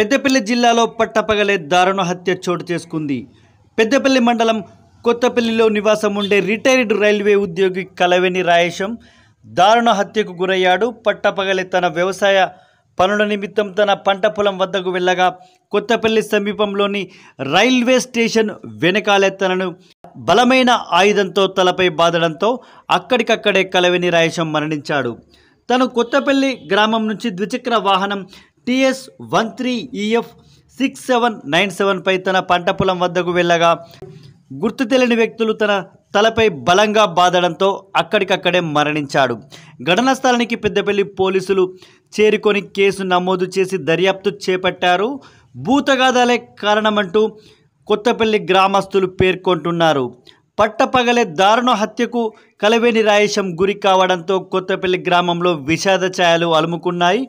పెద్దపల్లి జిల్లాలో పట్టపగలే దారుణ హత్య చోటు చేసుకుంది. పెద్దపల్లి మండలం కొత్తపల్లిలో నివాసం ఉండే రిటైర్డ్ రైల్వే ఉద్యోగి కలవెని రాయేశం దారుణ హత్యకు గురయ్యాడు. పట్టపగలే తన వ్యవసాయ పనుల నిమిత్తం తన పంట పొలం వద్దకు వెళ్ళగా కొత్తపల్లి సమీపంలోని రైల్వే స్టేషన్ వెనకాలే తనను బలమైన ఆయుధంతో తలపై బాదడంతో అక్కడికక్కడే కలవెని రాయేశం మరణించాడు. తను కొత్తపల్లి గ్రామం నుంచి ద్విచక్ర వాహనం TS13EF 6797 పై తన పంట పొలం వద్దకు వెళ్ళగా గుర్తు తెలియని వ్యక్తులు తన తలపై బలంగా బాదడంతో అక్కడికక్కడే మరణించాడు. ఘటనా స్థలానికి పెద్దపల్లి పోలీసులు చేరుకొని కేసు నమోదు చేసి దర్యాప్తు చేపట్టారు. భూతగాదాలే కారణమంటూ కొత్తపల్లి గ్రామస్తులు పేర్కొంటున్నారు. పట్టపగలే దారుణ హత్యకు కలవెని రాయేశం గురి కావడంతో కొత్తపల్లి గ్రామంలో విషాద ఛాయలు అలుముకున్నాయి.